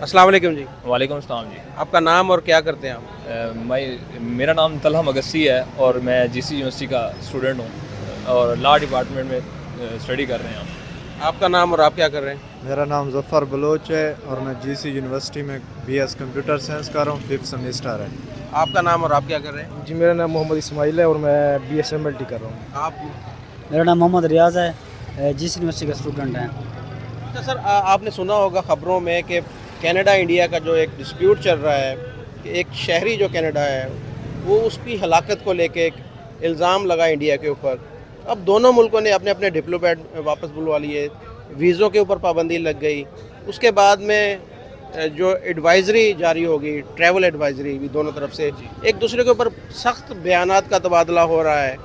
अस्सलाम वालेकुम जी। वालेकुम अस्सलाम जी। आपका नाम और क्या करते हैं आप? मेरा नाम तलहा मगसी है और मैं जीसी यूनिवर्सिटी का स्टूडेंट हूँ और लॉ डिपार्टमेंट में स्टडी कर रहे हैं हम। आपका नाम और आप क्या कर रहे हैं? मेरा नाम ज़फ़र बलोच है और मैं जीसी यूनिवर्सिटी में बीएस कंप्यूटर साइंस कर रहा हूँ, 5th सेमेस्टर है। आपका नाम और आप क्या कर रहे हैं? जी, मेरा नाम मोहम्मद इस्माइल है और मैं BSMLT कर रहा हूँ। आप? मेरा नाम मोहम्मद रियाज है, जीसी यूनिवर्सिटी का स्टूडेंट हैं। अच्छा सर, आपने सुना होगा ख़बरों में कि कनाडा इंडिया का जो एक डिस्प्यूट चल रहा है कि एक शहरी जो कनाडा है वो उसकी हलाकत को लेके एक इल्ज़ाम लगा इंडिया के ऊपर। अब दोनों मुल्कों ने अपने अपने डिप्लोमेट वापस बुलवा लिए, वीज़ों के ऊपर पाबंदी लग गई। उसके बाद में जो एडवाइज़री जारी होगी, ट्रैवल एडवाइज़री भी दोनों तरफ से, एक दूसरे के ऊपर सख्त बयानात का तबादला हो रहा है।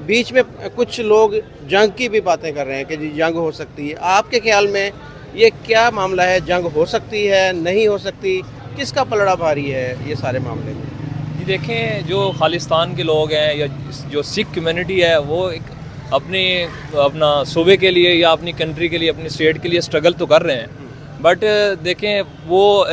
बीच में कुछ लोग जंग की भी बातें कर रहे हैं कि जी जंग हो सकती है। आपके ख्याल में ये क्या मामला है? जंग हो सकती है, नहीं हो सकती? किसका पलड़ा भारी है ये सारे मामले में? जी देखें, जो खालिस्तान के लोग हैं या जो सिख कम्युनिटी है वो एक अपना सूबे के लिए या अपनी कंट्री के लिए, अपनी स्टेट के लिए स्ट्रगल तो कर रहे हैं। बट देखें, वो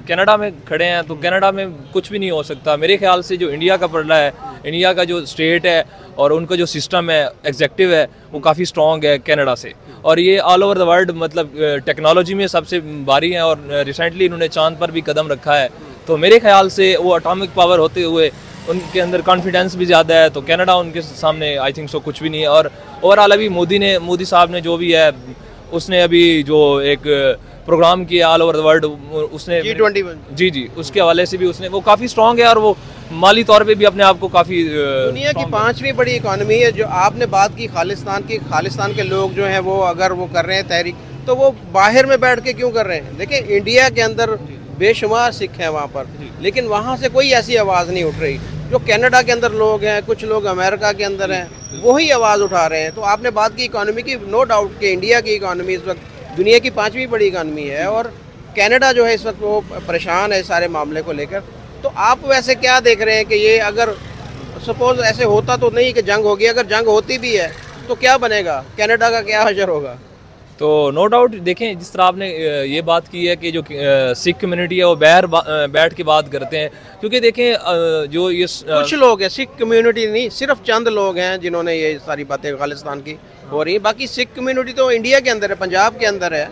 कनाडा में खड़े हैं तो कनाडा में कुछ भी नहीं हो सकता। मेरे ख्याल से जो इंडिया का पलड़ा है, इंडिया का जो स्टेट है और उनका जो सिस्टम है, एग्जेक्टिव है, वो काफ़ी स्ट्रॉन्ग है कनाडा से। और ये ऑल ओवर द वर्ल्ड मतलब टेक्नोलॉजी में सबसे भारी हैं और रिसेंटली इन्होंने चांद पर भी कदम रखा है। तो मेरे ख्याल से वो एटॉमिक पावर होते हुए उनके अंदर कॉन्फिडेंस भी ज़्यादा है, तो कनाडा उनके सामने आई थिंक सो कुछ भी नहीं है। और ओवरऑल अभी मोदी साहब ने जो भी है, उसने अभी जो एक प्रोग्राम किया ऑल ओवर द वर्ल्ड, उसने G20 जी उसके हवाले से भी उसने, वो काफ़ी स्ट्रॉन्ग है और वो माली तौर पे भी अपने आप को काफ़ी दुनिया की 5वीं बड़ी इकॉनमी है। जो आपने बात की खालिस्तान के लोग जो हैं वो अगर वो कर रहे हैं तहरीक, तो वो बाहर में बैठ के क्यों कर रहे हैं? देखिए, इंडिया के अंदर बेशुमार सिख हैं वहाँ पर, लेकिन वहाँ से कोई ऐसी आवाज़ नहीं उठ रही। जो कनाडा के अंदर लोग हैं, कुछ लोग अमेरिका के अंदर हैं, वही आवाज़ उठा रहे हैं। तो आपने बात की इकॉनमी की, नो डाउट कि इंडिया की इकॉनमी इस वक्त दुनिया की 5वीं बड़ी इकॉनमी है और कनाडा जो है इस वक्त वो परेशान है सारे मामले को लेकर। तो आप वैसे क्या देख रहे हैं कि ये अगर सपोज ऐसे होता, तो नहीं कि जंग होगी, अगर जंग होती भी है तो क्या बनेगा? कनाडा का क्या हशर होगा? तो नो डाउट देखें, जिस तरह आपने ये बात की है कि जो सिख कम्युनिटी है वो बाहर बैठ के बात करते हैं, क्योंकि देखें जो ये कुछ लोग हैं, सिख कम्युनिटी नहीं, सिर्फ चंद लोग हैं जिन्होंने ये सारी बातें खालिस्तान की हो रही है। बाकी सिख कम्युनिटी तो इंडिया के अंदर है, पंजाब के अंदर है।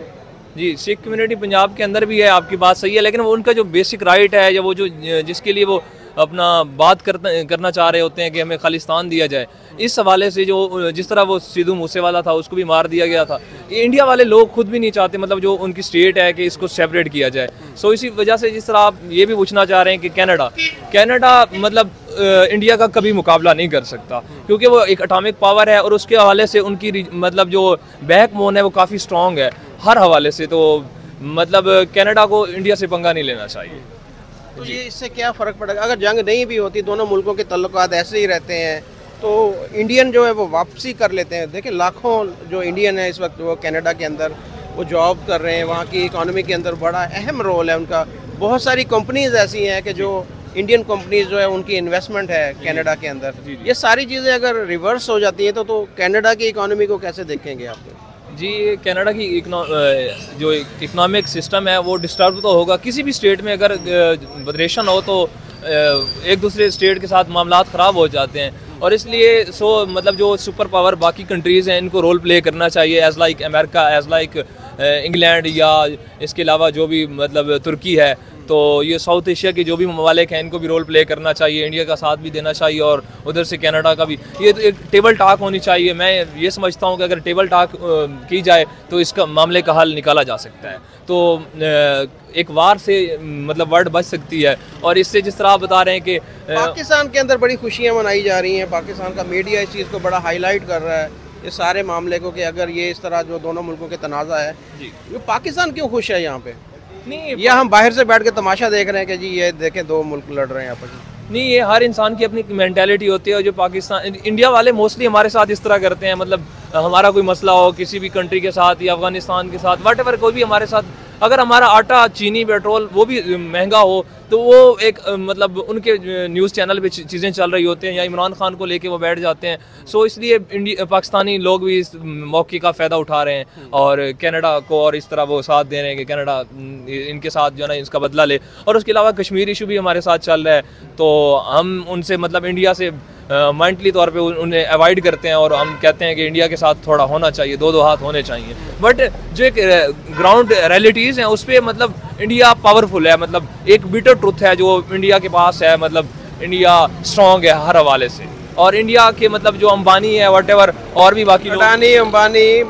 जी, सिख कम्युनिटी पंजाब के अंदर भी है, आपकी बात सही है, लेकिन वो उनका जो बेसिक राइट है या वो जो जिसके लिए वो अपना बात करना चाह रहे होते हैं कि हमें खालिस्तान दिया जाए, इस हवाले से जो जिस तरह वो सिद्धू मूसेवाला था उसको भी मार दिया गया था, ये इंडिया वाले लोग खुद भी नहीं चाहते, मतलब जो उनकी स्टेट है कि इसको सेपरेट किया जाए। सो इसी वजह से जिस तरह आप ये भी पूछना चाह रहे हैं कि कनाडा मतलब इंडिया का कभी मुकाबला नहीं कर सकता, क्योंकि वो एक एटॉमिक पावर है और उसके हवाले से उनकी मतलब जो बैकबोन है वो काफ़ी स्ट्रॉन्ग है हर हवाले से। तो मतलब कनाडा को इंडिया से पंगा नहीं लेना चाहिए। तो ये इससे क्या फ़र्क पड़ेगा अगर जंग नहीं भी होती? दोनों मुल्कों के तल्लुकात ऐसे ही रहते हैं, तो इंडियन जो है वो वापसी कर लेते हैं। देखिए, लाखों जो इंडियन है इस वक्त वो कनाडा के अंदर वो जॉब कर रहे हैं, वहाँ की इकॉनमी के अंदर बड़ा अहम रोल है उनका। बहुत सारी कंपनीज ऐसी हैं कि जो इंडियन कंपनीज जो है उनकी इन्वेस्टमेंट है कनाडा के अंदर। ये सारी चीज़ें अगर रिवर्स हो जाती हैं तो कनाडा की इकॉनमी को कैसे देखेंगे आप? जी, कनाडा की जो इकनॉमिक सिस्टम है वो डिस्टर्ब तो होगा। किसी भी स्टेट में अगर फेडरेशन हो तो एक दूसरे स्टेट के साथ मामलात ख़राब हो जाते हैं, और इसलिए मतलब जो सुपर पावर बाकी कंट्रीज़ हैं इनको रोल प्ले करना चाहिए, as like America, as like England, या इसके अलावा जो भी मतलब तुर्की है। तो ये साउथ एशिया के जो भी ममालिक हैं इनको भी रोल प्ले करना चाहिए, इंडिया का साथ भी देना चाहिए और उधर से कनाडा का भी। ये तो एक टेबल टॉक होनी चाहिए। मैं ये समझता हूँ कि अगर टेबल टॉक की जाए तो इसका मामले का हल निकाला जा सकता है, तो एक वार से मतलब वर्ल्ड बच सकती है। और इससे जिस तरह आप बता रहे हैं कि पाकिस्तान के अंदर बड़ी खुशियाँ मनाई जा रही हैं, पाकिस्तान का मीडिया इस चीज़ को बड़ा हाईलाइट कर रहा है ये सारे मामले को, कि अगर ये इस तरह जो दोनों मुल्कों के तनाज़ा है, ये पाकिस्तान क्यों खुश है यहाँ पे? नहीं, या हम बाहर से बैठ के तमाशा देख रहे हैं कि जी ये देखें दो मुल्क लड़ रहे हैं आपस में? नहीं, ये हर इंसान की अपनी मेंटालिटी होती है। जो पाकिस्तान इंडिया वाले मोस्टली हमारे साथ इस तरह करते हैं, मतलब हमारा कोई मसला हो किसी भी कंट्री के साथ या अफगानिस्तान के साथ, वट एवर कोई भी हमारे साथ अगर हमारा आटा, चीनी, पेट्रोल वो भी महंगा हो तो वो एक मतलब उनके न्यूज़ चैनल पे चीज़ें चल रही होती हैं या इमरान खान को लेके वो बैठ जाते हैं। सो इसलिए पाकिस्तानी लोग भी इस मौके का फ़ायदा उठा रहे हैं और कनाडा को और इस तरह वो साथ दे रहे हैं कि कनाडा इनके साथ जो है ना इसका बदला ले। और उसके अलावा कश्मीर इशू भी हमारे साथ चल रहा है, तो हम उनसे मतलब इंडिया से मेंटली तौर पे उन्हें अवॉइड करते हैं और हम कहते हैं कि इंडिया के साथ थोड़ा होना चाहिए, दो हाथ होने चाहिए। बट जो एक ग्राउंड रियलिटीज़ हैं उस पर मतलब इंडिया पावरफुल है, मतलब एक बिटर ट्रुथ है जो इंडिया के पास है, मतलब इंडिया स्ट्रॉन्ग है हर हवाले से। और इंडिया के मतलब जो अंबानी है वटेवर और भी बाकी अडानी, अंबानी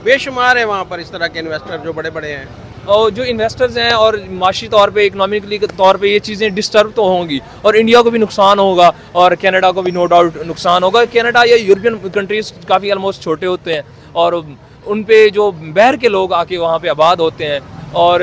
बेशुमार है वहाँ पर इस तरह के इन्वेस्टर जो बड़े बड़े हैं, और जो इन्वेस्टर्स हैं और माशी तौर पे, इकोनॉमिकली के तौर पे ये चीज़ें डिस्टर्ब तो होंगी और इंडिया को भी नुकसान होगा और कनाडा को भी नो डाउट नुकसान होगा। कनाडा या यूरोपियन कंट्रीज़ काफ़ी ऑलमोस्ट छोटे होते हैं और उन पे जो बाहर के लोग आके वहाँ पे आबाद होते हैं। और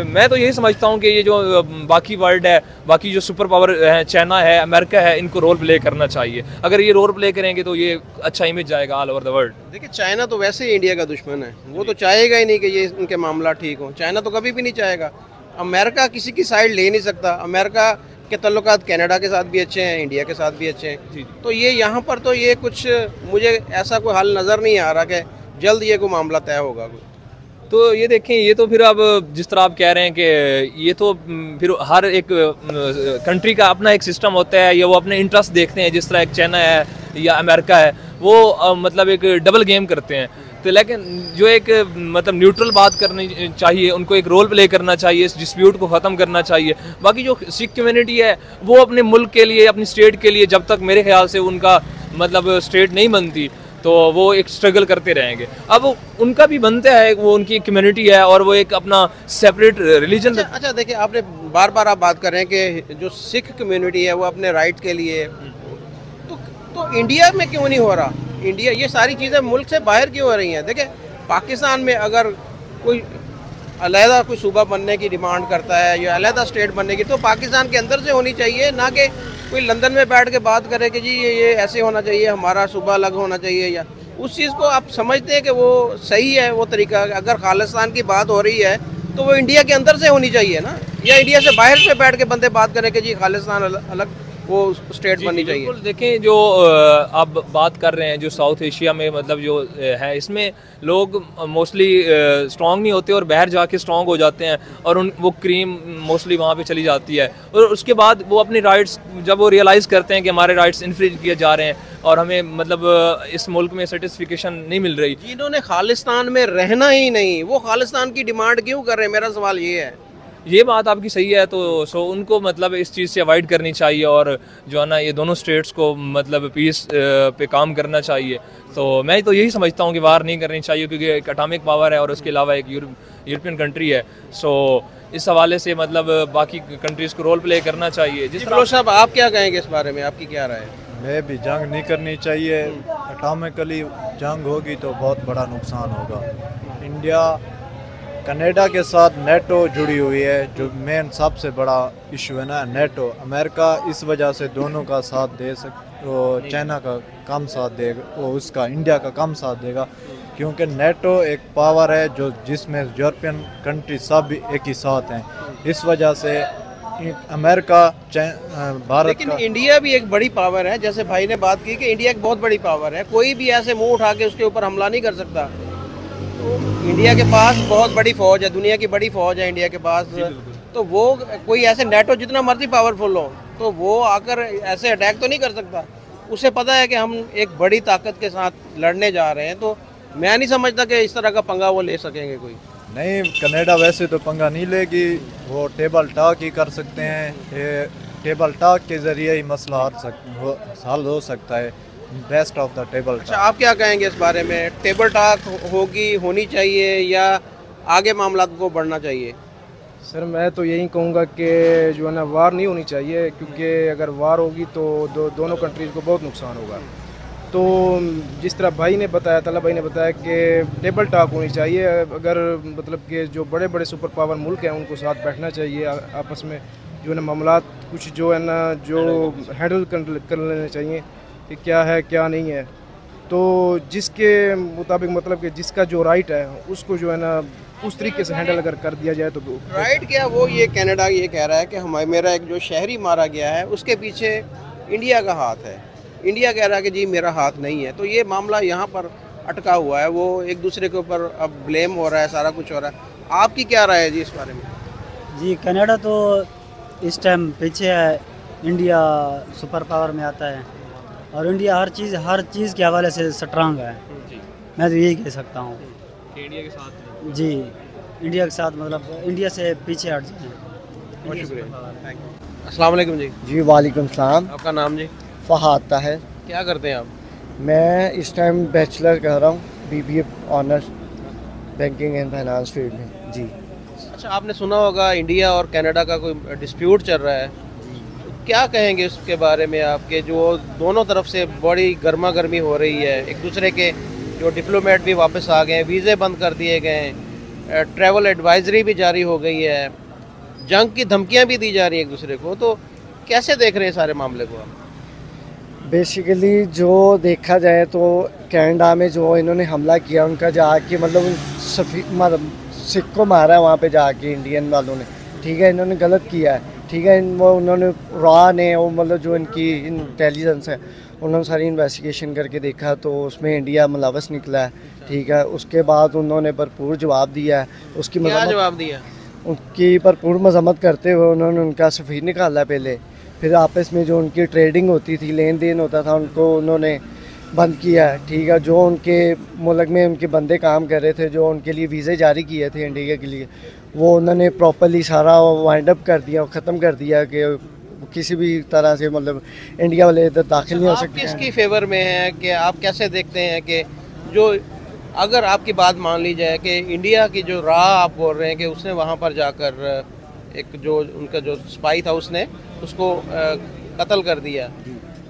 मैं तो यही समझता हूँ कि ये जो बाकी वर्ल्ड है, बाकी जो सुपर पावर है, चाइना है, अमेरिका है, इनको रोल प्ले करना चाहिए। अगर ये रोल प्ले करेंगे तो ये अच्छा इमेज जाएगा ऑल ओवर द वर्ल्ड। देखिए चाइना तो वैसे ही इंडिया का दुश्मन है, वो तो चाहेगा ही नहीं कि ये उनके मामला ठीक हो। चाइना तो कभी भी नहीं चाहेगा। अमेरिका किसी की साइड ले नहीं सकता। अमेरिका के तल्लुकात कनाडा के साथ भी अच्छे हैं, इंडिया के साथ भी अच्छे हैं। तो ये यहाँ पर तो ये कुछ मुझे ऐसा कोई हल नज़र नहीं आ रहा कि जल्द ये कोई मामला तय होगा। तो ये देखें, ये तो फिर अब जिस तरह आप कह रहे हैं कि ये तो फिर हर एक कंट्री का अपना एक सिस्टम होता है या वो अपने इंटरेस्ट देखते हैं। जिस तरह एक चाइना है या अमेरिका है वो मतलब एक डबल गेम करते हैं। तो लेकिन जो एक मतलब न्यूट्रल बात करनी चाहिए, उनको एक रोल प्ले करना चाहिए, इस डिस्प्यूट को ख़त्म करना चाहिए। बाकी जो सिख कम्युनिटी है वो अपने मुल्क के लिए, अपनी स्टेट के लिए जब तक मेरे ख्याल से उनका मतलब स्टेट नहीं बनती तो वो एक स्ट्रगल करते रहेंगे। अब उनका भी बनता है, वो उनकी कम्युनिटी है और वो एक अपना सेपरेट रिलीजन। अच्छा देखिए, आपने बार बार आप बात कर रहे हैं कि जो सिख कम्युनिटी है वो अपने राइट के लिए, तो इंडिया में क्यों नहीं हो रहा? इंडिया ये सारी चीज़ें मुल्क से बाहर क्यों हो रही हैं? देखिए पाकिस्तान में अगर कोई अलहदा कोई सूबा बनने की डिमांड करता है या अलहदा स्टेट बनने की, तो पाकिस्तान के अंदर से होनी चाहिए, ना कि कोई लंदन में बैठ के बात करे कि जी ये ऐसे होना चाहिए, हमारा सूबा अलग होना चाहिए। या उस चीज़ को आप समझते हैं कि वो सही है वो तरीका? अगर खालिस्तान की बात हो रही है तो वो इंडिया के अंदर से होनी चाहिए ना, या इंडिया से बाहर से बैठ के बंदे बात करें कि जी खालिस्तान अलग वो स्टेट बननी चाहिए? देखें जो आप बात कर रहे हैं जो साउथ एशिया में मतलब जो है, इसमें लोग मोस्टली स्ट्रॉन्ग नहीं होते और बाहर जाके स्ट्रॉन्ग हो जाते हैं और वो क्रीम मोस्टली वहाँ पे चली जाती है। और उसके बाद वो अपने राइट्स जब वो रियलाइज़ करते हैं कि हमारे राइट्स इन्फ्रिंज किए जा रहे हैं और हमें मतलब इस मुल्क में सेटिस्फिकेशन नहीं मिल रही। जिन्होंने खालिस्तान में रहना ही नहीं, वो खालिस्तान की डिमांड क्यों कर रहे हैं? मेरा सवाल ये है। ये बात आपकी सही है, तो सो उनको मतलब इस चीज़ से अवॉइड करनी चाहिए और जो है ना ये दोनों स्टेट्स को मतलब पीस पे काम करना चाहिए। तो मैं तो यही समझता हूँ कि वार नहीं करनी चाहिए क्योंकि एक एटॉमिक पावर है और उसके अलावा एक यूरोपियन कंट्री है। सो इस हवाले से मतलब बाकी कंट्रीज़ को रोल प्ले करना चाहिए। जिस तरह साहब आप क्या कहेंगे इस बारे में, आपकी क्या राय है? मैं भी जंग नहीं करनी चाहिए। एटॉमिकली जंग होगी तो बहुत बड़ा नुकसान होगा। इंडिया कनाडा के साथ नेटो जुड़ी हुई है, जो मेन सबसे बड़ा इशू है ना नेटो। अमेरिका इस वजह से दोनों का साथ दे वो चाइना का कम साथ देगा, वो उसका इंडिया का कम साथ देगा, क्योंकि नेटो एक पावर है जो जिसमें यूरोपियन कंट्री सब एक ही साथ हैं। इस वजह से अमेरिका भारत लेकिन इंडिया भी एक बड़ी पावर है, जैसे भाई ने बात की कि इंडिया एक बहुत बड़ी पावर है, कोई भी ऐसे मुंह उठा के उसके ऊपर हमला नहीं कर सकता। तो इंडिया के पास बहुत बड़ी फौज है, दुनिया की बड़ी फौज है इंडिया के पास। तो वो कोई ऐसे नेटो जितना मर्जी पावरफुल हो तो वो आकर ऐसे अटैक तो नहीं कर सकता। उसे पता है कि हम एक बड़ी ताकत के साथ लड़ने जा रहे हैं, तो मैं नहीं समझता कि इस तरह का पंगा वो ले सकेंगे कोई। नहीं, कनाडा वैसे तो पंगा नहीं लेगी, वो टेबल टॉक ही कर सकते हैं। टेबल टॉक के ज़रिए ही मसला हल हो सकता है। Best of the table. अच्छा, आप क्या कहेंगे इस बारे में? टेबल टॉक होनी चाहिए या आगे मामला को बढ़ना चाहिए? सर मैं तो यही कहूँगा कि जो है ना वार नहीं होनी चाहिए, क्योंकि अगर वार होगी तो दोनों कंट्रीज़ को बहुत नुकसान होगा। तो जिस तरह भाई ने बताया, तला भाई ने बताया कि टेबल टॉक होनी चाहिए। अगर मतलब कि जो बड़े बड़े सुपर पावर मुल्क हैं उनको साथ बैठना चाहिए, आपस में जो है ना मामलात कुछ जो है ना जो हैंडल कर लेने चाहिए कि क्या है क्या नहीं है। तो जिसके मुताबिक मतलब कि जिसका जो राइट है उसको जो है ना उस तरीके से हैंडल अगर कर दिया जाए तो राइट क्या वो ये कनाडा ये कह रहा है कि हमारे मेरा एक जो शहरी मारा गया है उसके पीछे इंडिया का हाथ है, इंडिया कह रहा है कि जी मेरा हाथ नहीं है। तो ये मामला यहाँ पर अटका हुआ है, वो एक दूसरे के ऊपर अब ब्लेम हो रहा है, सारा कुछ हो रहा है। आपकी क्या राय है जी इस बारे में? जी कनाडा तो इस टाइम पीछे है, इंडिया सुपर पावर में आता है और इंडिया हर चीज़ के हवाले से स्ट्रांग है। मैं तो यही कह सकता हूँ इंडिया के साथ जी, इंडिया के साथ मतलब इंडिया से पीछे हट जाए। बहुत शुक्रिया, अस्सलाम वालेकुम जी। जी वालेकुम सलाम। आपका नाम जी? फ़हाद ताहिर। क्या करते हैं आप? मैं इस टाइम बैचलर कर रहा हूँ, BBA honours banking and finance field में जी। अच्छा, आपने सुना होगा इंडिया और कनाडा का कोई डिस्प्यूट चल रहा है, क्या कहेंगे उसके बारे में आपके? जो दोनों तरफ से बड़ी गर्मा गर्मी हो रही है, एक दूसरे के जो डिप्लोमेट भी वापस आ गए, वीज़े बंद कर दिए गए, ट्रैवल एडवाइजरी भी जारी हो गई है, जंग की धमकियां भी दी जा रही हैं एक दूसरे को, तो कैसे देख रहे हैं सारे मामले को आप? बेसिकली जो देखा जाए तो कनाडा में जो इन्होंने हमला किया उनका जाके मतलब सिख को मारा है वहाँ पे जाके इंडियन वालों ने, ठीक है, इन्होंने गलत किया है, ठीक है। वो उन्होंने रॉ ने वो मतलब जो इनकी इंटेलिजेंस है उन्होंने सारी इन्वेस्टिगेशन करके देखा तो उसमें इंडिया मुलव्वस निकला है, ठीक है। उसके बाद उन्होंने भरपूर जवाब दिया है, उसकी क्या जवाब दिया? उनकी भरपूर मजम्मत करते हुए उन्होंने उनका सफ़ीर निकाला पहले, फिर आपस में जो उनकी ट्रेडिंग होती थी, लेन देन होता था, उनको उन्होंने बंद किया है, ठीक है। जो उनके मुल्क में उनके बंदे काम कर रहे थे, जो उनके लिए वीज़े जारी किए थे इंडिया के लिए, वो उन्होंने प्रॉपर्ली सारा वाइंड अप कर दिया, ख़त्म कर दिया कि किसी भी तरह से मतलब इंडिया वाले इधर दाखिल नहीं हो सकते। किसकी फेवर में है कि आप कैसे देखते हैं कि जो अगर आपकी बात मान ली जाए कि इंडिया की जो राह आप बोल रहे हैं कि उसने वहाँ पर जाकर एक जो उनका जो स्पाई था उसने उसको कत्ल कर दिया,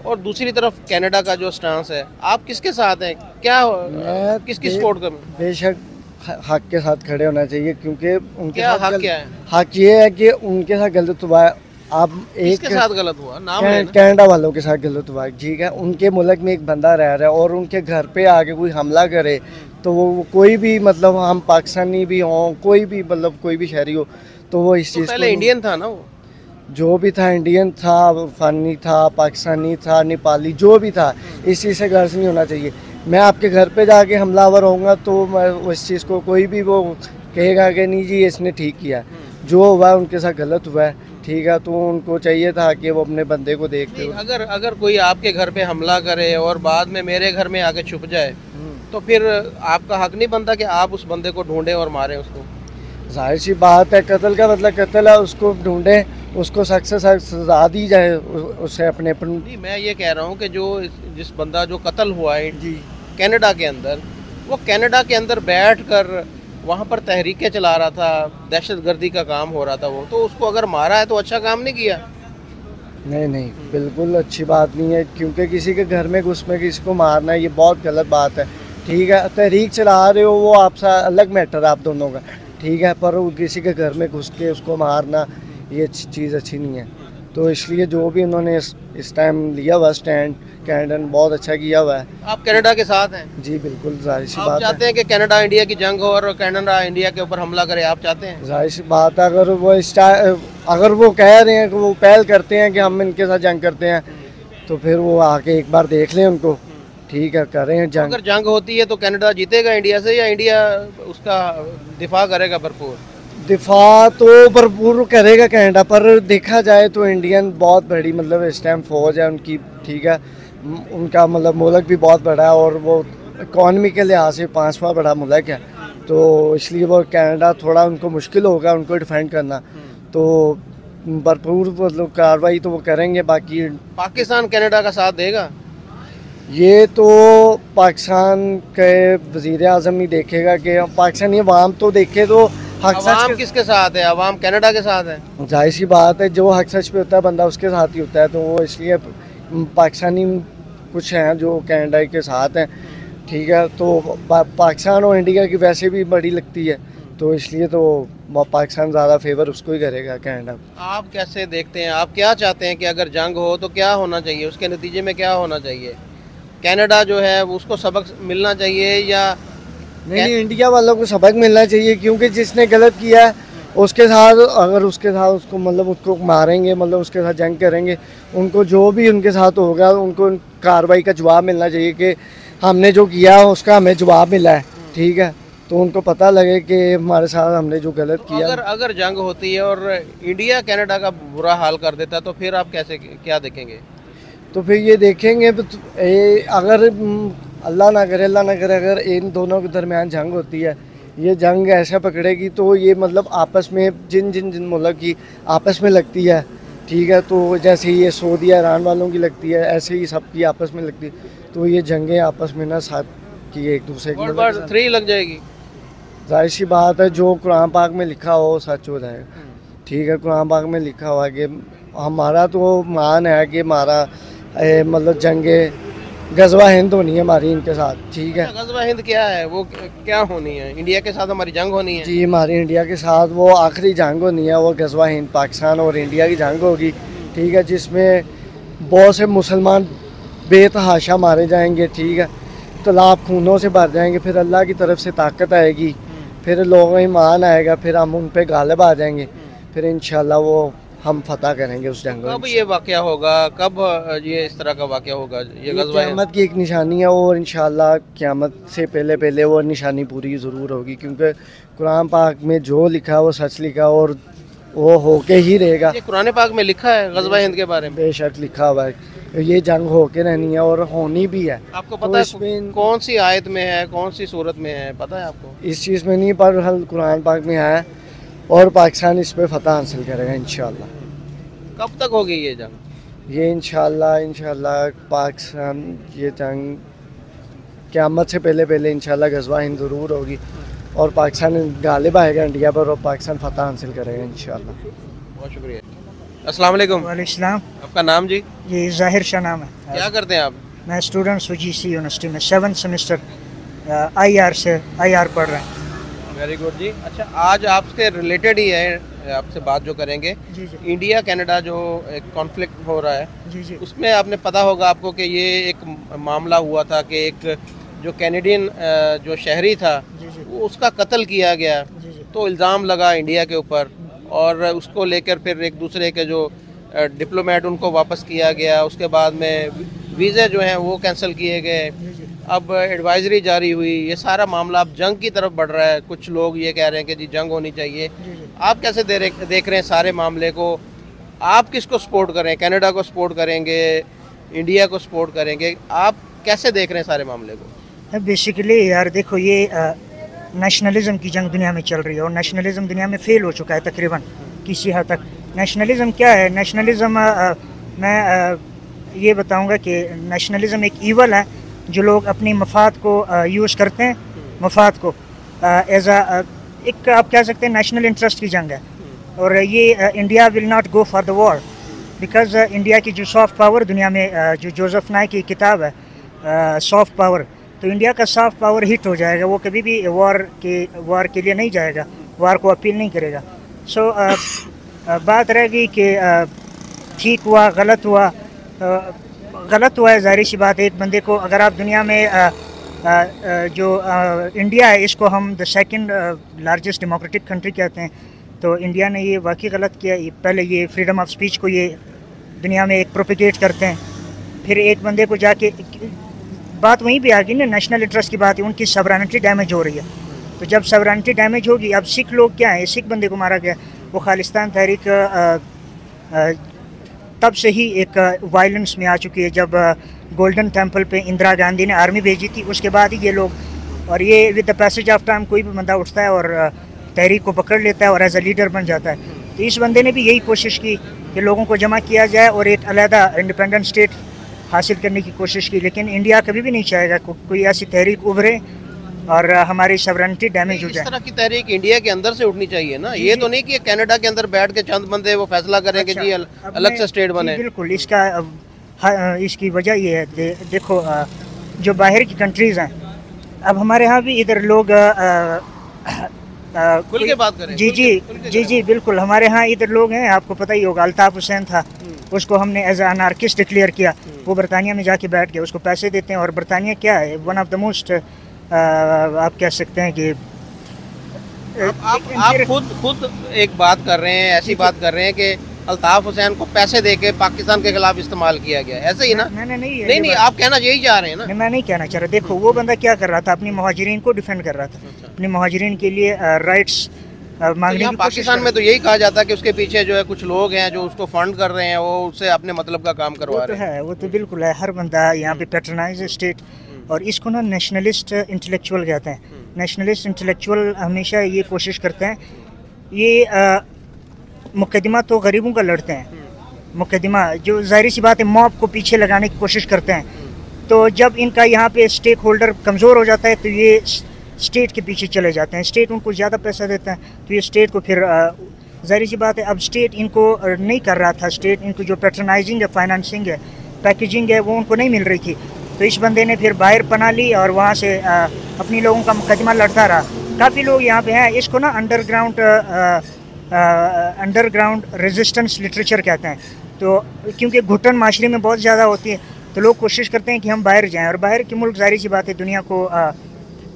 और दूसरी तरफ कनाडा का जो स्टांस है, आप किसके साथ हैं? क्या किसकी सपोर्ट कर? बेशक हक के साथ खड़े होना चाहिए, क्योंकि उनके क्या साथ हक क्या है? हक ये है कि उनके साथ गलत हुआ है। आप एक किसके साथ गलत हुआ? नाम है ना? कनाडा वालों के साथ गलत हुआ है, ठीक है। उनके मुल्क में एक बंदा रह रहा है और उनके घर पे आके कोई हमला करे तो वो कोई भी मतलब हम पाकिस्तानी भी हों, कोई भी मतलब कोई भी शहरी हो, तो वो इस चीज़ पहले इंडियन था ना, वो जो भी था, इंडियन था, अफगानी था, पाकिस्तानी था, नेपाली, जो भी था, इस चीज़ से गर्ज नहीं होना चाहिए। मैं आपके घर पे जाके हमलावर होऊंगा तो मैं उस चीज़ को कोई भी वो कहेगा कि नहीं जी इसने ठीक किया, जो हुआ है उनके साथ गलत हुआ है, ठीक है। तो उनको चाहिए था कि वो अपने बंदे को देखते। अगर कोई आपके घर पे हमला करे और बाद में मेरे घर में आके छुप जाए तो फिर आपका हक नहीं बनता कि आप उस बंदे को ढूंढें और मारें उसको? जाहिर सी बात है, कत्ल का मतलब कत्ल है, उसको ढूंढें, उसको सख्त से सख्त सजा दी जाए, उसे अपने नहीं, मैं ये कह रहा हूँ कि जो जिस बंदा जो कत्ल हुआ है जी कनाडा के अंदर, वो कनाडा के अंदर बैठ कर वहाँ पर तहरीकें चला रहा था, दहशतगर्दी का काम हो रहा था वो, तो उसको अगर मारा है तो अच्छा काम नहीं किया? नहीं, बिल्कुल अच्छी बात नहीं है, क्योंकि किसी के घर में घुस में किसी को मारना ये बहुत गलत बात है, ठीक है। तहरीक चला रहे हो वो आपसे अलग मैटर है आप दोनों का, ठीक है, पर किसी के घर में घुस के उसको मारना ये चीज़ अच्छी नहीं है। तो इसलिए जो भी उन्होंने इस टाइम लिया हुआ स्टैंड, कनाडा ने बहुत अच्छा किया हुआ है। आप कनाडा के साथ हैं? जी बिल्कुल, जाहिर सी आप बात चाहते हैं कि कनाडा इंडिया की जंग हो और कनाडा इंडिया के ऊपर हमला करे? आप चाहते हैं? जाहिर सी बात है, अगर वो कह रहे हैं कि वो पहल करते हैं कि हम इनके साथ जंग करते हैं, तो फिर वो आके एक बार देख लें उनको, ठीक है, कर रहे हैं जंग। अगर जंग होती है तो कनाडा जीतेगा इंडिया से, या इंडिया उसका दिफा करेगा भरपूर? दिफा तो भरपूर करेगा कनाडा, पर देखा जाए तो इंडियन बहुत बड़ी मतलब इस टाइम फौज है उनकी, ठीक है। उनका मतलब मुल्क भी बहुत बड़ा है और वो इकॉनमी के लिहाज से 5वां बड़ा मुल्क है, तो इसलिए वो कनाडा थोड़ा उनको मुश्किल होगा उनको डिफेंड करना, तो भरपूर मतलब कार्रवाई तो वो करेंगे। बाकी पाकिस्तान कनाडा का साथ देगा? ये तो पाकिस्तान के वज़ीर आज़म ही देखेगा कि पाकिस्तानी अवाम तो देखे तो हक अवाम सच किसके साथ है? अवाम कनाडा के साथ है? जाहिर सी बात है, जो हक सच पे होता है बंदा उसके साथ ही होता है, तो वो इसलिए पाकिस्तानी कुछ हैं जो कनाडा के साथ हैं, ठीक है। तो पाकिस्तान और इंडिया की वैसे भी बड़ी लगती है, तो इसलिए तो पाकिस्तान ज़्यादा फेवर उसको ही करेगा कनाडा। आप कैसे देखते हैं, आप क्या चाहते हैं कि अगर जंग हो तो क्या होना चाहिए, उसके नतीजे में क्या होना चाहिए? कनाडा जो है उसको सबक मिलना चाहिए, या नहीं, इंडिया वालों को सबक मिलना चाहिए, क्योंकि जिसने गलत किया है उसके साथ, अगर उसके साथ उसको मतलब उसको मारेंगे, मतलब उसके साथ जंग करेंगे, उनको जो भी उनके साथ होगा उनको कार्रवाई का जवाब मिलना चाहिए कि हमने जो किया उसका हमें जवाब मिला है, ठीक है। तो उनको पता लगे कि हमारे साथ हमने जो गलत किया। अगर जंग होती है और इंडिया कनाडा का बुरा हाल कर देता है तो फिर आप कैसे क्या देखेंगे? तो फिर ये देखेंगे अगर अल्लाह ना करे अगर इन दोनों के दरमियान जंग होती है, ये जंग ऐसा पकड़ेगी तो ये मतलब आपस में जिन मुल्क की आपस में लगती है, ठीक है। तो जैसे ये सऊदी ईरान वालों की लगती है, ऐसे ही सबकी आपस में लगती है। तो ये जंगें आपस में ना साथ की एक दूसरे की वर्ल्ड वॉर 3 लग जाएगी। जाहिर सी बात है, जो कुरान पाक में लिखा हो सच हो जाएगा, ठीक है। कुरान पाक में लिखा हुआ है कि हमारा तो मान है कि हमारा मतलब जंगे गजवा हिंद होनी है हमारी इनके साथ, ठीक है। गजवा हिंद क्या है, वो क्या होनी है? इंडिया के साथ हमारी जंग होनी है? जी, हमारी इंडिया के साथ वो आखिरी जंग होनी है, वो गजवा हिंद पाकिस्तान और इंडिया की जंग होगी, ठीक है। जिसमें बहुत से मुसलमान बेतहाशा मारे जाएंगे, ठीक है। तालाब खूनों से भर जाएंगे, फिर अल्लाह की तरफ से ताकत आएगी, फिर लोगों में ईमान आएगा, फिर हम उन पे गालिब आ जाएंगे, फिर इंशाल्लाह वो हम फतह करेंगे उस जंग में। कब ये वाक़या होगा, कब ये इस तरह का वाक़या होगा? ये गज़वा क़यामत की एक निशानी है और इंशाल्लाह क़यामत से पहले वो निशानी पूरी ज़रूर होगी, क्योंकि कुरान पाक में जो लिखा है वो सच लिखा और वो होके ही रहेगा। ये कुरान पाक में लिखा है गज़वा हिंद के बारे में? बेशक लिखा हुआ है, ये जंग होके रहनी है और होनी भी है। आपको पता है कौन सी आयत में है, कौन सी सूरत में है, पता है आपको? इस चीज़ में नहीं, पर हल कुरान पाक में है और पाकिस्तान इस पे फतह हासिल करेगा इंशाल्लाह। कब तक होगी ये जंग? ये इंशाल्लाह पाकिस्तान ये जंग क़यामत से पहले इंशाल्लाह गज़वा हिंद ज़रूर होगी और पाकिस्तान गालिब आएगा इंडिया पर और पाकिस्तान फतह हासिल करेगा इंशाल्लाह। बहुत शुक्रिया। अस्सलाम वालेकुम। वालेकुम। आपका नाम जी? ये ज़ाहिर शाह नाम है। क्या करते हैं आप? मैं स्टूडेंट UGC यूनिवर्सिटी में 7th सेमेस्टर IR पढ़ रहे हैं। वेरी गुड जी। अच्छा, आज आपसे रिलेटेड ही है, आपसे बात जो करेंगे, जी जी इंडिया कनाडा जो एक कॉन्फ्लिक्ट हो रहा है, जी जी उसमें आपने पता होगा आपको कि ये एक मामला हुआ था कि एक जो कैनेडियन जो शहरी था जी जी वो उसका कत्ल किया गया, जी जी तो इल्ज़ाम लगा इंडिया के ऊपर और उसको लेकर फिर एक दूसरे के जो डिप्लोमेट उनको वापस किया गया। उसके बाद में वीज़े जो हैं वो कैंसिल किए गए। अब एडवाइजरी जारी हुई, ये सारा मामला अब जंग की तरफ बढ़ रहा है। कुछ लोग ये कह रहे हैं कि जी जंग होनी चाहिए। आप कैसे देख रहे हैं सारे मामले को? आप किसको सपोर्ट करें? कनाडा को सपोर्ट करेंगे, इंडिया को सपोर्ट करेंगे? आप कैसे देख रहे हैं सारे मामले को? बेसिकली यार देखो, ये नेशनलिज्म की जंग दुनिया में चल रही है और नेशनलिज्म दुनिया में फेल हो चुका है तकरीबन किसी हद तक। नेशनलिज्म क्या है? नेशनलिज्म मैं ये बताऊंगा कि नेशनलिज्म एक ईवल है जो लोग अपनी मफाद को यूज़ करते हैं, मफाद को एज एक आप कह सकते हैं नेशनल इंटरेस्ट की जंग है। और ये India will not go for the war because India की जो सॉफ्ट पावर दुनिया में जो जोसेफ नाई की किताब है सॉफ्ट पावर, तो इंडिया का सॉफ्ट पावर हिट हो जाएगा। वो कभी भी वॉर के लिए नहीं जाएगा, वॉर को अपील नहीं करेगा। सो बात रहेगी कि ठीक हुआ गलत हुआ, गलत हुआ है ज़ाहिर सी बात है। एक बंदे को अगर आप दुनिया में जो इंडिया है इसको हम the second largest democratic country कहते हैं, तो इंडिया ने ये वाकई गलत किया। पहले ये फ्रीडम ऑफ स्पीच को ये दुनिया में एक प्रोपिगेट करते हैं, फिर एक बंदे को जाके बात वहीं पे आ गई ना, नेशनल इंटरेस्ट की बात है, उनकी सवरेनिटी डैमेज हो रही है। तो जब सवरेनिटी डैमेज होगी, अब सिख लोग क्या है, सिख बंदे को मारा गया, वो खालिस्तान तहरीक तब से ही एक वायलेंस में आ चुकी है। जब गोल्डन टेम्पल पे इंदिरा गांधी ने आर्मी भेजी थी, उसके बाद ही ये लोग, और ये with the passage of time कोई भी बंदा उठता है और तहरीक को पकड़ लेता है और एज अ लीडर बन जाता है। तो इस बंदे ने भी यही कोशिश की कि लोगों को जमा किया जाए और एक अलहदा इंडिपेंडेंट स्टेट हासिल करने की कोशिश की। लेकिन इंडिया कभी भी नहीं चाहेगा कोई ऐसी तहरीक उभरे और हमारी सवरेनिटी डैमेज हो जाए। इस तरह की तहरीक इंडिया के अंदर से उठनी चाहिए ना, ये तो नहीं कि कनाडा के अंदर बैठ के चंद बंदे वो फैसला करें कि जी अलग से स्टेट बने। बिल्कुल, इसकी वजह ये है, देखो जो बाहर की कंट्रीज़ हैं, अब हमारे यहाँ भी इधर लोग खुल के बात करें। जी बिल्कुल, हमारे यहाँ इधर लोग हैं, आपको पता ही होगा, अल्ताफ़ हुसैन था, उसको हमने एज अनार्किस्ट डिक्लेयर किया। वो बरतानिया में जाके बैठ गया, उसको पैसे देते हैं और बरतानिया क्या है, वन ऑफ द मोस्ट आप कह सकते हैं कि आप खुद एक बात कर रहे हैं, ऐसी बात कर रहे हैं कि अल्ताफ हुसैन को पैसे देके पाकिस्तान के खिलाफ इस्तेमाल किया गया, ऐसे ही ना? नहीं, आप कहना यही चाह रहे हैं ना? मैं नहीं कहना चाह रहा। देखो वो बंदा क्या कर रहा था, अपनी मुहाजिरीन को डिफेंड कर रहा था, अपनी मुहाजिरीन के लिए राइट्स मांगने की पाकिस्तान में तो यही कहा जाता है कि उसके पीछे जो है कुछ लोग हैं जो उसको फंड कर रहे हैं, वो उससे अपने मतलब का काम करवा रहे हैं। वो तो बिल्कुल है, हर बंदा यहाँ पे पैट्रनाइज स्टेट, और इसको ना नेशनलिस्ट इंटेलेक्चुअल कहते हैं। नेशनलिस्ट इंटेलेक्चुअल हमेशा ये कोशिश करते हैं, ये मुकदमा तो गरीबों का लड़ते हैं, मुकदमा जो जाहिर सी बात है मॉब को पीछे लगाने की कोशिश करते हैं। तो जब इनका यहाँ पे स्टेक होल्डर कमज़ोर हो जाता है तो ये स्टेट के पीछे चले जाते हैं, स्टेट उनको ज़्यादा पैसा देता है, तो ये स्टेट को फिर जाहिर सी बात है अब स्टेट इनको नहीं कर रहा था, स्टेट इनको जो पैट्रनाइजिंग है, फाइनेंसिंग है, पैकेजिंग है, वो उनको नहीं मिल रही थी। तो इस बंदे ने फिर बाहर पना ली और वहाँ से अपनी लोगों का मुकदमा लड़ता रहा। काफ़ी लोग यहाँ पे हैं, इसको ना अंडरग्राउंड रेजिस्टेंस लिटरेचर कहते हैं। तो क्योंकि घुटन माशरे में बहुत ज़्यादा होती है तो लोग कोशिश करते हैं कि हम बाहर जाएं, और बाहर के मुल्क जाहिर सी बात है दुनिया को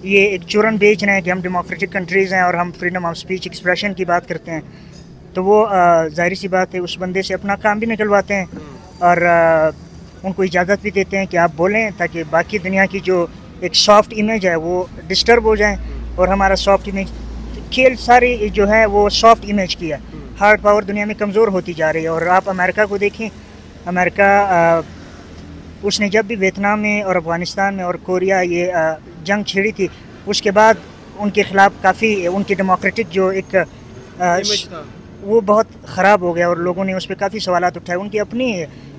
ये एक चूरन बेच रहे हैं कि हम डेमोक्रेटिक कंट्रीज़ हैं और हम फ्रीडम ऑफ स्पीच एक्सप्रेशन की बात करते हैं। तो वो जाहिर सी बात है उस बंदे से अपना काम भी निकलवाते हैं और उनको इजाज़त भी देते हैं कि आप बोलें, ताकि बाकी दुनिया की जो एक सॉफ्ट इमेज है वो डिस्टर्ब हो जाए और हमारा सॉफ्ट इमेज, खेल सारी जो है वो सॉफ्ट इमेज की है। हार्ड पावर दुनिया में कमज़ोर होती जा रही है। और आप अमेरिका को देखें, अमेरिका उसने जब भी वियतनाम में और अफ़गानिस्तान में और कोरिया ये जंग छेड़ी थी, उसके बाद उनके ख़िलाफ़ काफ़ी उनकी डेमोक्रेटिक जो एक वो बहुत ख़राब हो गया और लोगों ने उस पर काफ़ी सवालात उठाए। उनकी अपनी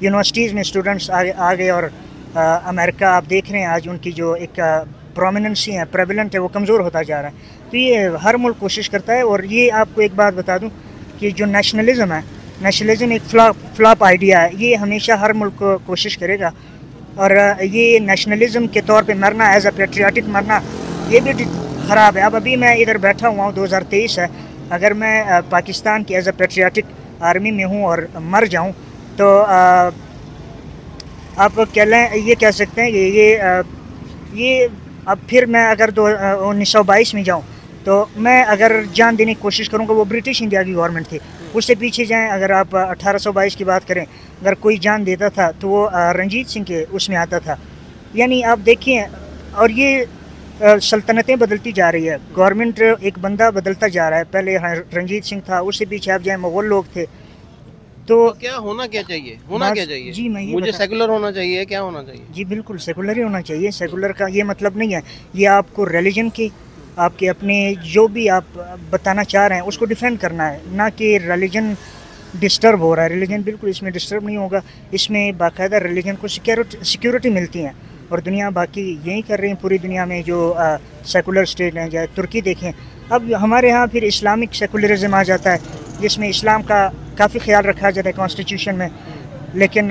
यूनिवर्सिटीज़ में स्टूडेंट्स आ गए और अमेरिका आप देख रहे हैं आज उनकी जो एक प्रोमिनेंसी है, प्रेवलेंट है, वो कमज़ोर होता जा रहा है। तो ये हर मुल्क कोशिश करता है। और ये आपको एक बात बता दूं कि जो नेशनलिज़म है, नेशनलिज़म एक फ्लॉप आइडिया है, ये हमेशा हर मुल्क को कोशिश करेगा। और ये नेशनलिज़म के तौर पे मरना, एज अ पेट्रियाटिक मरना, ये भी ख़राब है। अब अभी मैं इधर बैठा हुआ हूँ, 2023 है, अगर मैं पाकिस्तान की एज अ पेट्रियाटिक आर्मी में हूँ और मर जाऊँ तो आप ये कह सकते हैं कि ये अब फिर मैं अगर 1922 में जाऊँ तो मैं अगर जान देने की कोशिश करूँगा, वो ब्रिटिश इंडिया की गवर्नमेंट थी, उससे पीछे जाएं। अगर आप 1822 की बात करें, अगर कोई जान देता था तो वो रंजीत सिंह के उसमें आता था। यानी आप देखिए, और ये सल्तनतें बदलती जा रही है, गवर्नमेंट एक बंदा बदलता जा रहा है। पहले रंजीत सिंह था, उससे पीछे आप जाएँ मुग़ल लोग थे। तो क्या होना क्या चाहिए, होना क्या चाहिए? जी मैं मुझे सेकुलर होना चाहिए, क्या होना चाहिए? जी बिल्कुल सेकुलर ही होना चाहिए। सेकुलर का ये मतलब नहीं है ये आपको रिलीजन की, आपके अपने जो भी आप बताना चाह रहे हैं उसको डिफेंड करना है, ना कि रिलीजन डिस्टर्ब हो रहा है। रिलीजन बिल्कुल इसमें डिस्टर्ब नहीं होगा, इसमें बाकायदा रिलीजन को सिक्योरिटी मिलती है। और दुनिया बाकी यही कर रही है पूरी दुनिया में जो सेकुलर स्टेट हैं, चाहे तुर्की देखें। अब हमारे यहाँ फिर इस्लामिक सेकुलरिज्म आ जाता है जिसमें इस्लाम का काफ़ी ख्याल रखा जाता है कॉन्स्टिट्यूशन में, लेकिन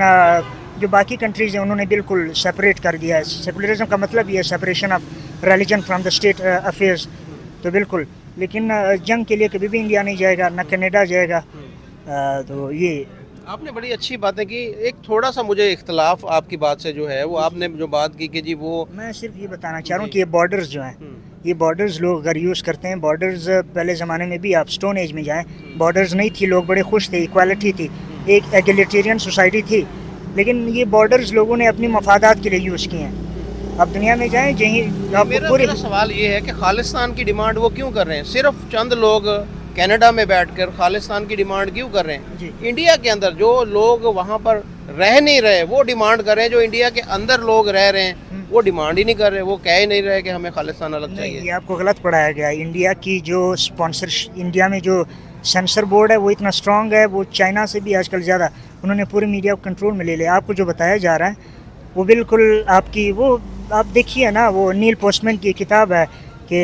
जो बाकी कंट्रीज़ हैं उन्होंने बिल्कुल सेपरेट कर दिया है। सेकुलरिज्म का मतलब ये है separation of religion from the state affairs. तो बिल्कुल, लेकिन जंग के लिए कभी भी इंडिया नहीं जाएगा, ना कनाडा जाएगा। तो ये आपने बड़ी अच्छी बातें की। एक थोड़ा सा मुझे इख्तलाफ आपकी बात से जो है, वो आपने जो बात की कि जी वो, मैं सिर्फ ये बताना चाह रहा हूँ कि ये बॉर्डर्स जो हैं, ये बॉर्डर्स लोग अगर यूज़ करते हैं, बॉर्डर्स पहले ज़माने में भी आप स्टोन एज में जाएं, बॉर्डर्स नहीं थी, लोग बड़े खुश थे, इक्वालिटी थी, एक एगलिटेरियन सोसाइटी थी। लेकिन ये बॉर्डर्स लोगों ने अपनी मफादात के लिए यूज़ किए हैं। अब दुनिया में जाएं जहीं मेरा सवाल ये है कि खालिस्तान की डिमांड वो क्यों कर रहे हैं? सिर्फ चंद लोग कनाडा में बैठकर खालिस्तान की डिमांड क्यों कर रहे हैं? इंडिया के अंदर जो लोग वहाँ पर रह नहीं रहे वो डिमांड कर रहे हैं, जो इंडिया के अंदर लोग रह रहे हैं वो डिमांड ही नहीं कर रहे, वो कह ही नहीं रहे कि हमें खालिस्तान अलग चाहिए। ये आपको गलत पढ़ाया गया। इंडिया की जो स्पॉन्सरशिप, इंडिया में जो सेंसर बोर्ड है वो इतना स्ट्रॉन्ग है, वो चाइना से भी आजकल ज़्यादा, उन्होंने पूरी मीडिया को कंट्रोल में ले लिया। आपको जो बताया जा रहा है वो बिल्कुल आपकी, वो आप देखिए ना, वो नील पोस्टमैन की किताब है कि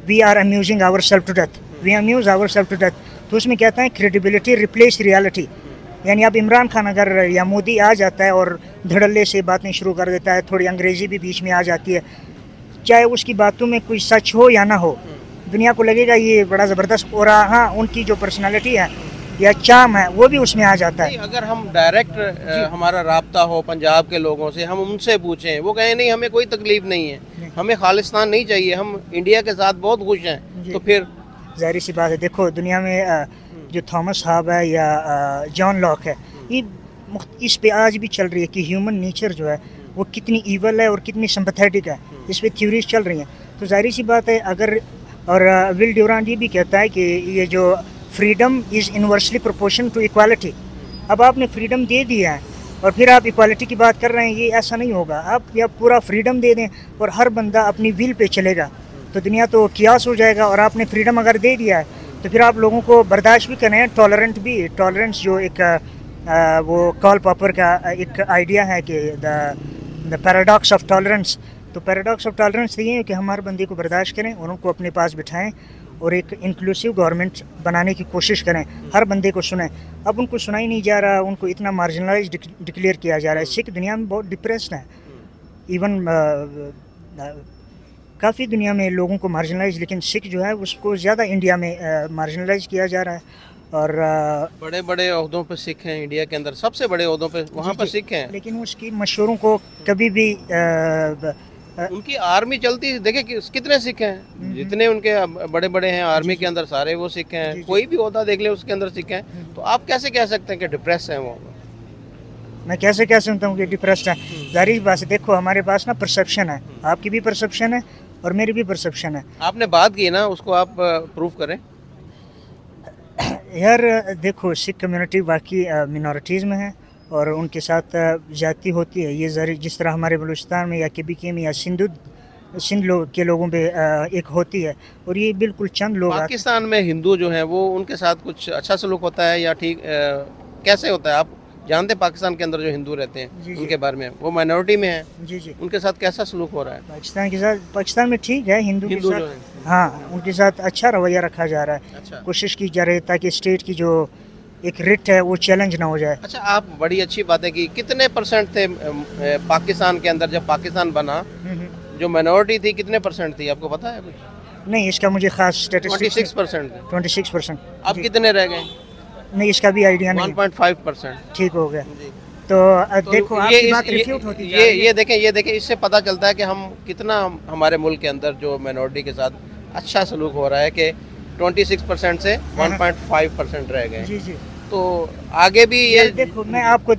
we are amusing our self to death, we amuse our self to death. तो उसमें कहता है क्रेडिबिलिटी रिप्लेस रियलिटी। यानी अब इमरान खान अगर या मोदी आ जाता है और धड़ल्ले से बातें शुरू कर देता है, थोड़ी अंग्रेज़ी भी बीच में आ जाती है, चाहे उसकी बातों में कोई सच हो या ना हो, दुनिया को लगेगा ये बड़ा ज़बरदस्त। और हाँ, उनकी जो पर्सनालिटी है या चाम है वो भी उसमें आ जाता है। अगर हम डायरेक्ट हमारा राब्ता हो पंजाब के लोगों से, हम उनसे पूछें, वो कहें नहीं हमें कोई तकलीफ नहीं है, हमें खालिस्तान नहीं चाहिए, हम इंडिया के साथ बहुत खुश हैं, तो फिर ज़ाहिर सी बात है। देखो दुनिया में जो थॉमस हाब है या जॉन लॉक है, ये इस पे आज भी चल रही है कि ह्यूमन नेचर जो है वो कितनी ईवल है और कितनी सिंपैथेटिक है, इस पे थ्योरीज चल रही हैं। तो ज़ाहिर सी बात है अगर, और विल ड्यूरांट ये भी कहता है कि ये जो freedom is inversely proportion to equality, अब आपने फ्रीडम दे दिया है और फिर आप इक्वालिटी की बात कर रहे हैं, ये ऐसा नहीं होगा। आप या पूरा फ्रीडम दे दें और हर बंदा अपनी विल पे चलेगा तो दुनिया तो कियास हो जाएगा। और आपने फ्रीडम अगर दे दिया है तो फिर आप लोगों को बर्दाश्त भी करें, टॉलरेंट भी। टॉलरेंस जो एक वो कार्ल पॉपर का एक आइडिया है कि द पैराडॉक्स ऑफ टॉलरेंस, तो पैराडॉक्स ऑफ टॉलरेंस ये है कि हम हर बंदे को बर्दाश्त करें और उनको अपने पास बिठाएं और एक इंक्लूसिव गवर्नमेंट बनाने की कोशिश करें, हर बंदे को सुनें। अब उनको सुना ही नहीं जा रहा, उनको इतना मार्जिनलाइज डिक्लेयर किया जा रहा है। सिख दुनिया में बहुत डिप्रेस्ड है, इवन काफ़ी दुनिया में लोगों को मार्जिनलाइज, लेकिन सिख जो है उसको ज़्यादा इंडिया में मार्जिनलाइज किया जा रहा है। और बड़े बड़े ओहदों पर सिख हैं इंडिया के अंदर, सबसे बड़े ओहदों पे वहाँ पर सिख हैं, लेकिन उसकी मशहूरों को कभी भी उनकी आर्मी चलती, देखे कितने सिख हैं, जितने उनके बड़े बड़े हैं आर्मी के अंदर सारे वो सिख हैं, कोई भी ओहदा देख ले उसके अंदर सिख हैं। तो आप कैसे कह सकते हैं कि डिप्रेस हैं वो? मैं कैसे कह सकता हूँ कि डिप्रेस्ड है? जाहिर बात है, देखो हमारे पास ना परसेप्शन है, आपकी भी परसेप्शन है और मेरी भी परसेप्शन है। आपने बात की ना, उसको आप प्रूव करें यार। देखो सिख कम्युनिटी बाकी मिनॉरिटीज़ में है और उनके साथ ज़्यादती होती है, ये ज़रूर जिस तरह हमारे बलूचिस्तान में या केबीके में या सिंध के लोगों पे एक होती है, और ये बिल्कुल चंद लोग। पाकिस्तान में हिंदू जो हैं वो उनके साथ कुछ अच्छा सलूक होता है या ठीक कैसे होता है? आप जानते हैं पाकिस्तान के अंदर जो हिंदू रहते हैं उनके बारे में, वो माइनॉरिटी में है, जी, उनके साथ कैसा सलूक हो रहा है? पाकिस्तान के साथ, पाकिस्तान में ठीक है, हिंदू के साथ, हाँ उनके साथ अच्छा रवैया रखा जा रहा है। अच्छा। कोशिश की जा रही है ताकि स्टेट की जो एक रिट है वो चैलेंज ना हो जाए। अच्छा, आप बड़ी अच्छी बात है कि कितने परसेंट थे पाकिस्तान के अंदर जब पाकिस्तान बना, जो माइनॉरिटी थी कितने परसेंट थी, आपको पता है कुछ? नहीं, इसका मुझे खास स्टैटिस्टिक्स 26%। 26%। अब कितने रह गए? नहीं, इसका भी आइडिया नहीं। 1.5%। ठीक हो गया। तो देखो आपकी बात रिफ्यूट होती जा रही है। ये देखें इससे पता चलता है कि हम कितना हमारे मुल्क के अंदर जो माइनॉरिटी के साथ अच्छा सलूक हो रहा है कि 26% से 1.5% रह गए। जी। तो आगे भी ये देखो, मैं आपको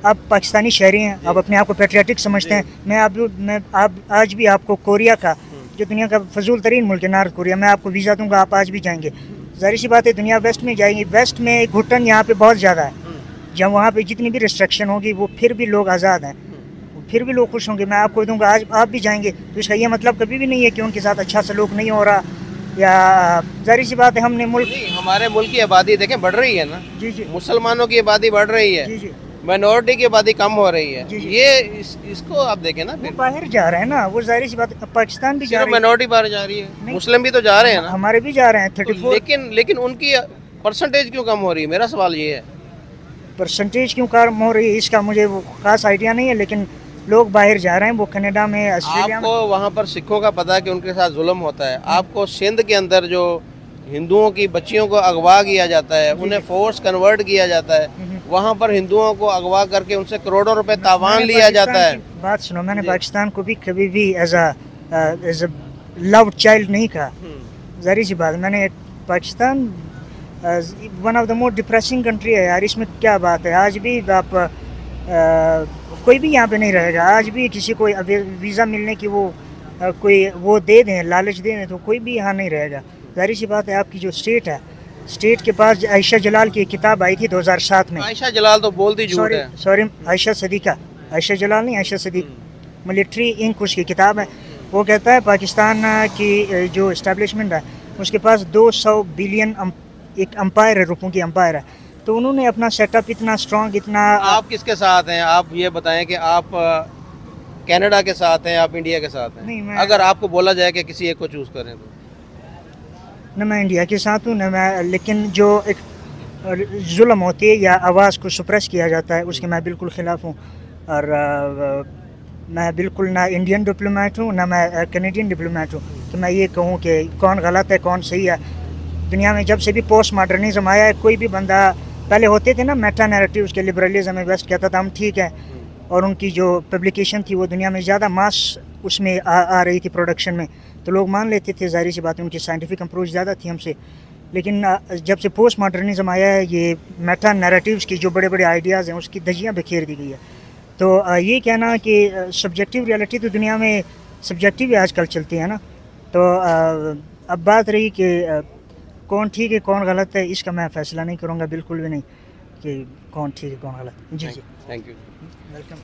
आप पाकिस्तानी शहरी हैं, आप अपने आप को पेट्रियाटिक समझते हैं। मैं आज भी आपको कोरिया का, जो दुनिया का फजूल तरीन मुल्क है नॉर्थ कोरिया, मैं आपको वीज़ा दूंगा, आप आज भी जाएंगे। जाहिर सी बात है दुनिया वेस्ट में जाएगी, वेस्ट में घुटन यहाँ पे बहुत ज़्यादा है, जब वहाँ पे जितनी भी रिस्ट्रिक्शन होगी वो फिर भी लोग आज़ाद हैं, फिर भी लोग खुश होंगे। मैं आपको दूंगा, आज आप भी जाएंगे, तो इसका ये मतलब कभी भी नहीं है कि उनके साथ अच्छा सलूक नहीं हो रहा, या जाहिर सी बात है हमने हमारे मुल्क की आबादी देखें बढ़ रही है ना। जी। मुसलमानों की आबादी बढ़ रही है, जी। माइनॉरिटी की आबादी कम हो रही है। जी। ये इसको आप देखें ना, बाहर जा रहे हैं ना, वो जाहिर सी बात, पाकिस्तान भी जा रही है, माइनॉरिटी बाहर जा रही है, मुस्लिम भी तो जा रहे हैं ना, हमारे भी जा रहे हैं 34। लेकिन उनकी परसेंटेज क्यों कम हो रही है? मेरा सवाल ये है, परसेंटेज क्यों कम हो रही है इसका मुझे वो खास आइडिया नहीं है, लेकिन लोग बाहर जा रहे हैं, वो कनाडा में, ऑस्ट्रेलिया में। आपको वहाँ पर सिखों का पता है कि उनके साथ जुल्म होता है। आपको सिंध के अंदर जो हिंदुओं की बच्चियों को अगवा किया जाता है, उन्हें फोर्स कन्वर्ट किया जाता है, वहाँ पर हिंदुओं को अगवा करके उनसे करोड़ों रुपए तावान लिया जाता है। बात सुनो, मैंने पाकिस्तान को भी कभी भी एज अ लव चाइल्ड नहीं कहा। जाहिर सी बात, मैंने Pakistan one of the most depressing country है यार, इसमें क्या बात है। आज भी आप कोई भी यहाँ पे नहीं रहेगा, आज भी किसी को वीज़ा मिलने की वो कोई वो दे दें, लालच दे दें, तो कोई भी यहाँ नहीं रहेगा। जाहिर सी बात है, आपकी जो स्टेट है, स्टेट के पास आयशा जलाल की किताब आई थी 2007 में। आयशा जलाल तो बोलती झूठ है। सॉरी, आयशा सदीका, आयशा जलाल नहीं, आयशा सदीक, मिलिट्री इंक उसकी किताब है। वो कहता है पाकिस्तान की जो इस्टेब्लिशमेंट है उसके पास 200 बिलियन एक अम्पायर है, रुपयों की अम्पायर है, तो उन्होंने अपना सेटअप इतना स्ट्रॉन्ग, इतना। आप किसके साथ हैं? आप ये बताएं कि आप कनाडा के साथ हैं, आप इंडिया के साथ हैं? नहीं, अगर आपको बोला जाए कि किसी एक को चूज़ करें तो? न मैं इंडिया के साथ हूँ, न मैं, लेकिन जो एक जुल्म होती है या आवाज़ को सुप्रेस किया जाता है उसके मैं बिल्कुल ख़िलाफ़ हूँ। और मैं बिल्कुल ना इंडियन डिप्लोमेट हूँ, ना मैं कैनेडियन डिप्लोमेट हूँ कि मैं ये कहूँ कि कौन गलत है कौन सही है। दुनिया में जब से भी पोस्ट मॉडर्निज्म आया है, कोई भी बंदा, पहले होते थे ना मेटा नैरेटिव, उसके लिबरलिज्म में वेस्ट कहता था हम ठीक है, और उनकी जो पब्लिकेशन थी वो दुनिया में ज़्यादा मास उसमें आ रही थी प्रोडक्शन में, तो लोग मान लेते थे, जाहिर सी बात है, उनकी साइंटिफिक अप्रोच ज़्यादा थी हमसे। लेकिन जब से पोस्ट मॉडर्निज्म आया है, ये मेटा नैरेटिव्स की जो बड़े बड़े आइडियाज़ हैं उसकी धज्जियाँ बिखेर दी गई है। तो ये कहना कि सब्जेक्टिव रियलिटी तो दुनिया में सब्जेक्टिव ही आजकल चलती है ना, तो अब बात रही कि कौन ठीक है कौन गलत है, इसका मैं फ़ैसला नहीं करूँगा, बिल्कुल भी नहीं कि कौन ठीक है कौन गलत। जी जी, थैंक यू। वेलकम।